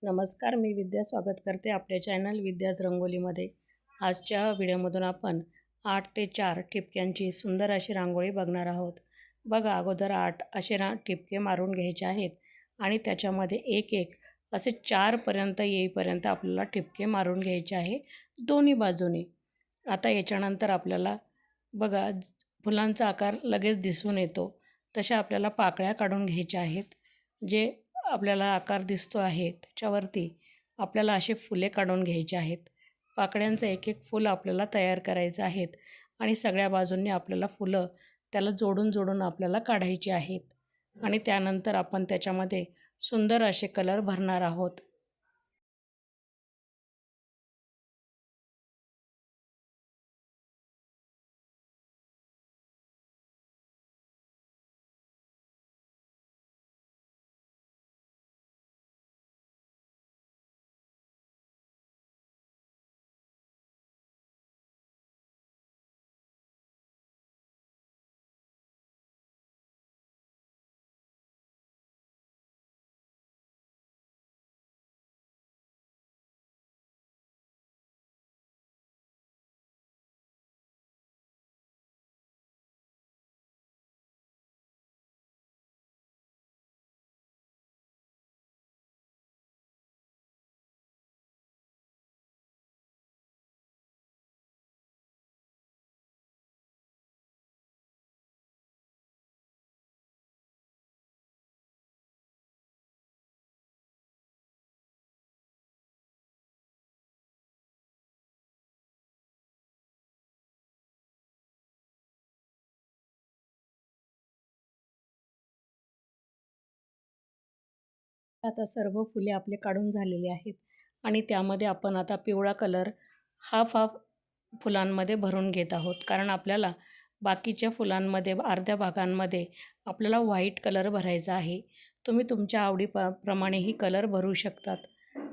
नमस्कार, मी विद्या स्वागत करते आपल्या चॅनल विद्याज रंगोलीमध्ये। आजच्या व्हिडिओमधून आपण 8 ते 4 ठिपक्यांची सुंदर अशी रांगोळी बघणार आहोत। बघा, अगोदर 8 असे ठिपके मारून घ्यायचे आहेत आणि त्याच्यामध्ये एक एक असे 4 पर्यंत येईपर्यंत आपल्याला ठिपके मारून घ्यायचे आहे दोन्ही बाजूने। आता याच्यानंतर आपल्याला बघा फुलांचा आकार लगेच दिसून येतो, तशा आपल्याला पाकळ्या काढून घ्यायच्या आहेत। जे आपल्याला आकार दिसतो आहे त्याच्यावरती आपल्याला असे फुले काढून घ्यायचे आहेत। पाकळ्यांचं एक एक फूल आपल्याला तयार करायचं आहेत आणि सगळ्या बाजूंनी आपल्याला फुलं त्याला जोडून जोडून आपल्याला काढायची आहेत आणि त्यानंतर आपण त्याच्यामध्ये सुंदर असे कलर भरणार आहोत। आता सर्व फुले आपले काढून झालेले आहेत आणि त्यामध्ये आपण आता पिवळा कलर हाफ फुलांमध्ये भरून घेत आहोत, कारण आपल्याला बाकीच्या फुलांमध्ये अर्ध्या भागांमध्ये आपल्याला व्हाईट कलर भरायचा आहे। तुम्ही तुमच्या आवडीप्रमाणेही कलर भरू शकतात।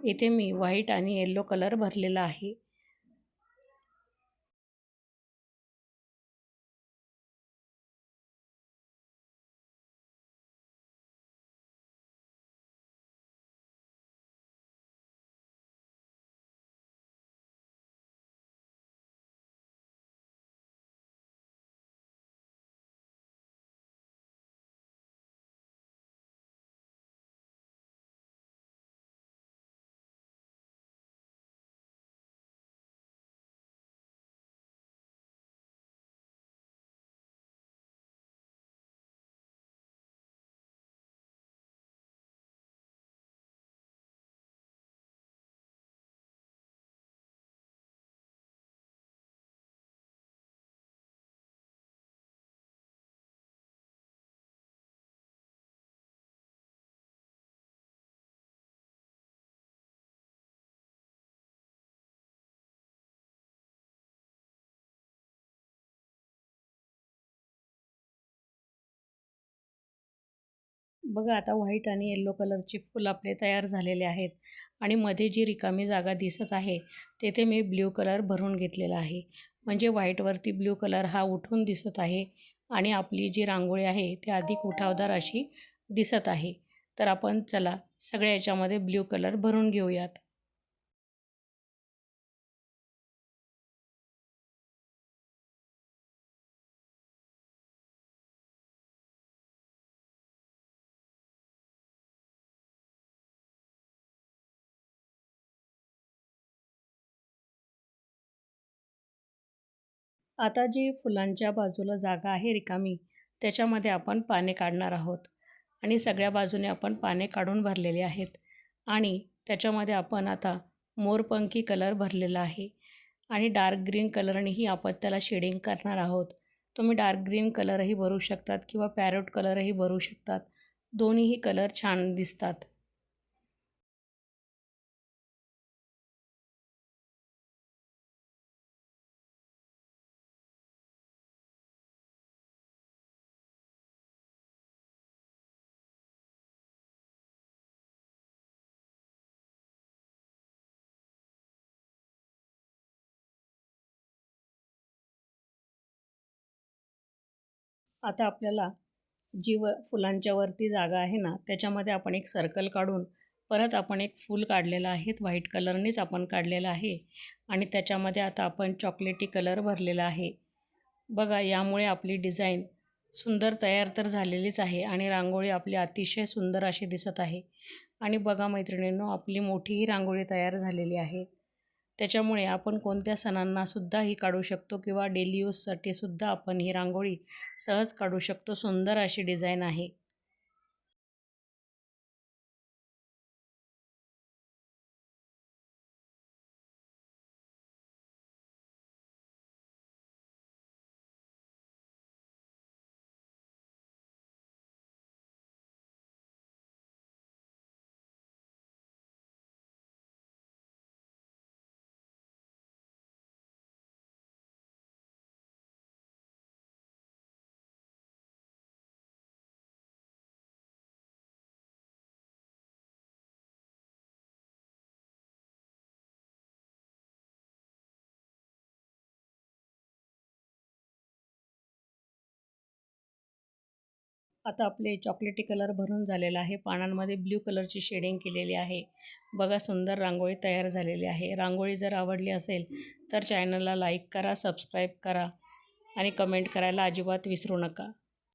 इथे मी व्हाईट आणि येलो कलर भरलेला आहे। बघा, आता व्हाईट आणि येलो कलरचे फूल आपले तयार झालेले आहेत आणि मध्ये जी रिकामी जागा दिसत आहे तेथे मी ब्ल्यू कलर भरून घेतलेला आहे। म्हणजे व्हाईटवरती ब्ल्यू कलर हा उठून दिसत आहे आणि आपली जी रांगोळी आहे ती अधिक उठावदार अशी दिसत आहे। तर आपण चला सगळ्या याच्यामध्ये ब्ल्यू कलर भरून घेऊयात। आता जी फुलांच्या बाजूला जागा आहे रिकामी, त्याच्यामध्ये आपण पाने काढणार आहोत आणि सगळ्या बाजूने आपण पाने काढून भरलेले आहेत आणि त्याच्यामध्ये आपण आता मोरपंखी कलर भरलेला आहे आणि डार्क ग्रीन कलरनेही आपण त्याला शेडिंग करणार आहोत। तुम्ही डार्क ग्रीन कलरही भरू शकतात किंवा पॅरोट कलरही भरू शकतात, दोन्हीही कलर छान दिसतात। आता आपल्याला जी फुलांच्या वरती जागा आहे ना, त्याच्यामध्ये आपण एक सर्कल काढून परत आपण एक फूल काढलेलं आहे, व्हाईट कलरनेच आपण काढलेलं आहे आणि त्याच्यामध्ये आता आपण चॉकलेटी कलर भरलेला आहे. बघा, यामुळे आपली डिझाईन सुंदर तयार तर झालेलीच आहे आणि रांगोळी आपली अतिशय सुंदर अशी दिसत आहे. आणि बघा मैत्रिणींनो, आपली मोठीही रांगोळी तयार झालेली आहे. त्याच्यामुळे आपण कोणत्या सणांनासुद्धा ही काढू शकतो किंवा डेली यूजसाठी सुद्धा आपण ही रांगोळी सहज काढू शकतो. सुंदर अशी डिझाईन आहे. आता आपले चॉकलेटी कलर भरून झालेला आहे. पानांमध्ये ब्ल्यू कलरची शेडिंग केलेली आहे. बघा, सुंदर रांगोळी तयार झालेली आहे. रांगोळी जर आवडली असेल तर चॅनलला लाईक करा, सबस्क्राईब करा आणि कमेंट करायला अजिबात विसरू नका.